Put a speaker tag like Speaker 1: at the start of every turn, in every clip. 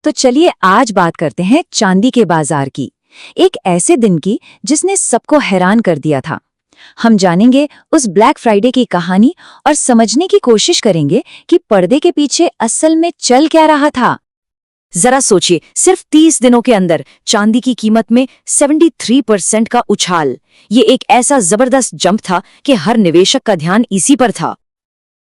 Speaker 1: तो चलिए आज बात करते हैं चांदी के बाजार की, एक ऐसे दिन की जिसने सबको हैरान कर दिया था। हम जानेंगे उस ब्लैक फ्राइडे की कहानी और समझने की कोशिश करेंगे कि पर्दे के पीछे असल में चल क्या रहा था। जरा सोचिए, सिर्फ 30 दिनों के अंदर चांदी की कीमत में 73% का उछाल। ये एक ऐसा जबरदस्त जंप था कि हर निवेशक का ध्यान इसी पर था।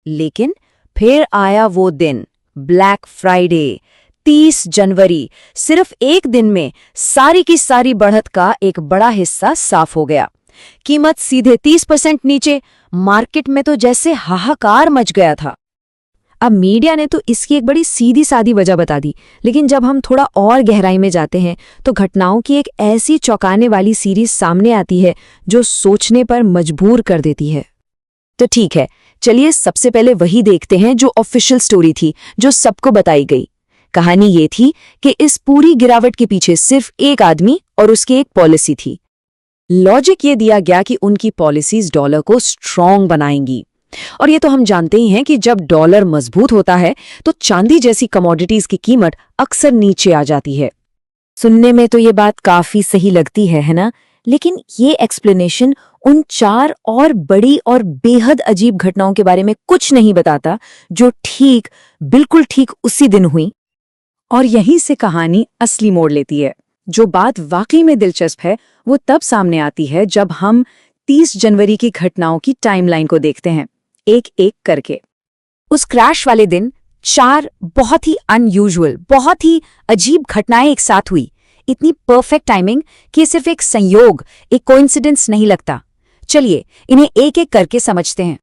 Speaker 1: लेकिन फिर आया वो दिन, ब्लैक फ्राइडे, 30 जनवरी। सिर्फ एक दिन में सारी की सारी बढ़त का एक बड़ा हिस्सा साफ हो गया। कीमत सीधे 30% नीचे। मार्केट में तो जैसे हाहाकार मच गया था। अब मीडिया ने तो इसकी एक बड़ी सीधी सादी वजह बता दी, लेकिन जब हम थोड़ा और गहराई में जाते हैं तो घटनाओं की एक ऐसी चौंकाने वाली सीरीज सामने आती है जो सोचने पर मजबूर कर देती है। तो ठीक है, चलिए सबसे पहले वही देखते हैं जो ऑफिशियल स्टोरी थी, जो सबको बताई गई। कहानी ये थी कि इस पूरी गिरावट के पीछे सिर्फ एक आदमी और उसकी एक पॉलिसी थी। लॉजिक ये दिया गया कि उनकी पॉलिसीज डॉलर को स्ट्रॉन्ग बनाएंगी। और ये तो हम जानते ही हैं कि जब डॉलर मजबूत होता है तो चांदी जैसी कमोडिटीज की कीमत अक्सर नीचे आ जाती है। सुनने में तो ये बात काफी सही लगती है ना? लेकिन ये एक्सप्लेनेशन उन 4 और बड़ी और बेहद अजीब घटनाओं के बारे में कुछ नहीं बताता जो बिल्कुल ठीक उसी दिन हुई। और यहीं से कहानी असली मोड़ लेती है। जो बात वाकई में दिलचस्प है वो तब सामने आती है जब हम 30 जनवरी की घटनाओं की टाइमलाइन को देखते हैं, एक एक करके। उस क्रैश वाले दिन 4 बहुत ही अनयूजुअल, बहुत ही अजीब घटनाएं एक साथ हुई। इतनी परफेक्ट टाइमिंग कि सिर्फ एक संयोग, एक कोइंसिडेंस नहीं लगता। चलिए इन्हें एक एक करके समझते हैं।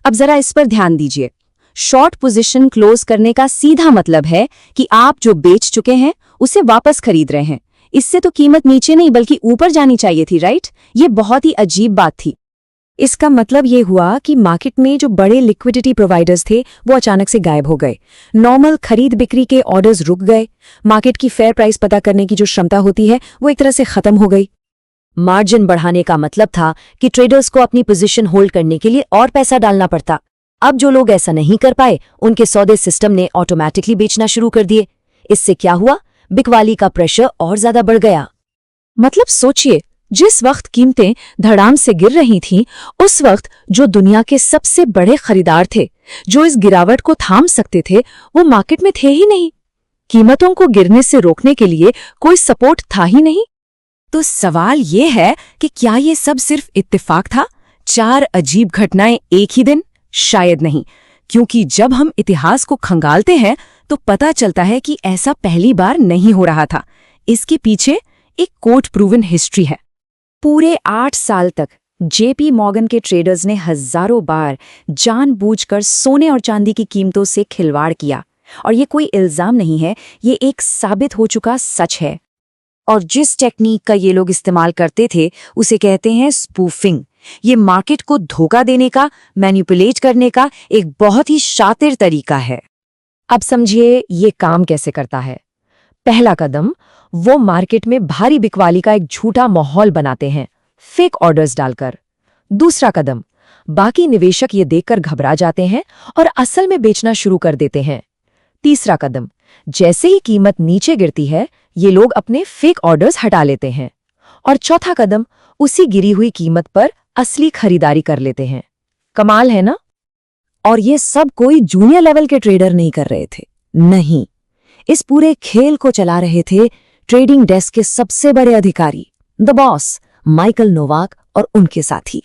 Speaker 1: अब जरा इस पर ध्यान दीजिए। शॉर्ट पोजीशन क्लोज करने का सीधा मतलब है कि आप जो बेच चुके हैं उसे वापस खरीद रहे हैं। इससे तो कीमत नीचे नहीं बल्कि ऊपर जानी चाहिए थी, राइट? ये बहुत ही अजीब बात थी। इसका मतलब ये हुआ कि मार्केट में जो बड़े लिक्विडिटी प्रोवाइडर्स थे वो अचानक से गायब हो गए। नॉर्मल खरीद बिक्री के ऑर्डर्स रुक गए। मार्केट की फेयर प्राइस पता करने की जो क्षमता होती है वो एक तरह से खत्म हो गई। मार्जिन बढ़ाने का मतलब था कि ट्रेडर्स को अपनी पोजीशन होल्ड करने के लिए और पैसा डालना पड़ता। अब जो लोग ऐसा नहीं कर पाए उनके सौदे सिस्टम ने ऑटोमेटिकली बेचना शुरू कर दिए। इससे क्या हुआ? बिकवाली का प्रेशर और ज्यादा बढ़ गया। मतलब सोचिए, जिस वक्त कीमतें धड़ाम से गिर रही थीं, उस वक्त जो दुनिया के सबसे बड़े खरीदार थे, जो इस गिरावट को थाम सकते थे, वो मार्केट में थे ही नहीं। कीमतों को गिरने से रोकने के लिए कोई सपोर्ट था ही नहीं। तो सवाल ये है कि क्या ये सब सिर्फ इत्तेफाक था? 4 अजीब घटनाएं एक ही दिन? शायद नहीं, क्योंकि जब हम इतिहास को खंगालते हैं तो पता चलता है कि ऐसा पहली बार नहीं हो रहा था। इसके पीछे एक कोर्ट प्रूवन हिस्ट्री है। पूरे 8 साल तक जेपी मॉर्गन के ट्रेडर्स ने हजारों बार जानबूझकर सोने और चांदी की कीमतों से खिलवाड़ किया। और ये कोई इल्जाम नहीं है, ये एक साबित हो चुका सच है। और जिस टेक्निक का ये लोग इस्तेमाल करते थे उसे कहते हैं स्पूफिंग। ये मार्केट को धोखा देने का, मैनिपुलेट करने का एक बहुत ही शातिर तरीका है। अब समझिए ये काम कैसे करता है। पहला कदम, वो मार्केट में भारी बिकवाली का एक झूठा माहौल बनाते हैं, फेक ऑर्डर्स डालकर। दूसरा कदम, बाकी निवेशक ये देखकर घबरा जाते हैं और असल में बेचना शुरू कर देते हैं। तीसरा कदम, जैसे ही कीमत नीचे गिरती है ये लोग अपने फेक ऑर्डर्स हटा लेते हैं। और चौथा कदम, उसी गिरी हुई कीमत पर असली खरीदारी कर लेते हैं। कमाल है ना? और ये सब कोई जूनियर लेवल के ट्रेडर नहीं कर रहे थे, नहीं। इस पूरे खेल को चला रहे थे ट्रेडिंग डेस्क के सबसे बड़े अधिकारी, द बॉस माइकल नोवाक और उनके साथी।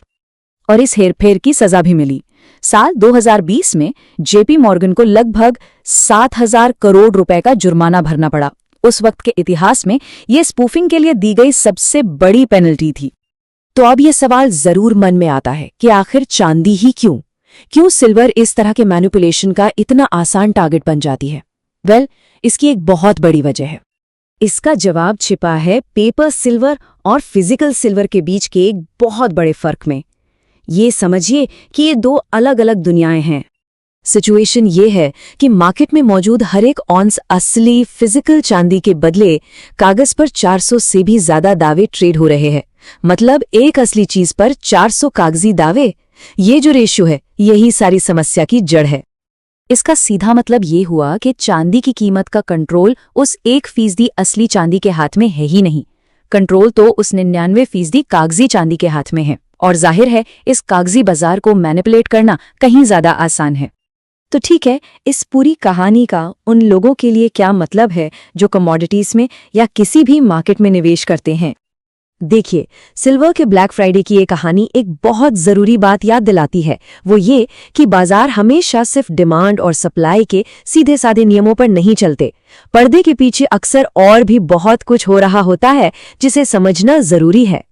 Speaker 1: और इस हेरफेर की सजा भी मिली। साल 2020 में जेपी मॉर्गन को लगभग 7,000 करोड़ रुपए का जुर्माना भरना पड़ा। उस वक्त के इतिहास में यह स्पूफिंग के लिए दी गई सबसे बड़ी पेनल्टी थी। तो अब यह सवाल जरूर मन में आता है कि आखिर चांदी ही क्यों सिल्वर इस तरह के मैनिपुलेशन का इतना आसान टारगेट बन जाती है? वेल, इसकी एक बहुत बड़ी वजह है। इसका जवाब छिपा है पेपर सिल्वर और फिजिकल सिल्वर के बीच के एक बहुत बड़े फर्क में। ये समझिए कि ये 2 अलग अलग दुनियाएं हैं। सिचुएशन ये है कि मार्केट में मौजूद हर एक ऑन्स असली फिजिकल चांदी के बदले कागज पर 400 से भी ज्यादा दावे ट्रेड हो रहे हैं। मतलब एक असली चीज पर 400 कागजी दावे। ये जो रेशियो है यही सारी समस्या की जड़ है। इसका सीधा मतलब ये हुआ कि चांदी की कीमत का कंट्रोल उस 1% असली चांदी के हाथ में है ही नहीं। कंट्रोल तो उस 99% कागजी चांदी के हाथ में है। और जाहिर है इस कागजी बाजार को मैनिपुलेट करना कहीं ज्यादा आसान है। तो ठीक है, इस पूरी कहानी का उन लोगों के लिए क्या मतलब है जो कमोडिटीज में या किसी भी मार्केट में निवेश करते हैं? देखिए, सिल्वर के ब्लैक फ्राइडे की ये कहानी एक बहुत जरूरी बात याद दिलाती है। वो ये कि बाजार हमेशा सिर्फ डिमांड और सप्लाई के सीधे साधे नियमों पर नहीं चलते। पर्दे के पीछे अक्सर और भी बहुत कुछ हो रहा होता है जिसे समझना जरूरी है।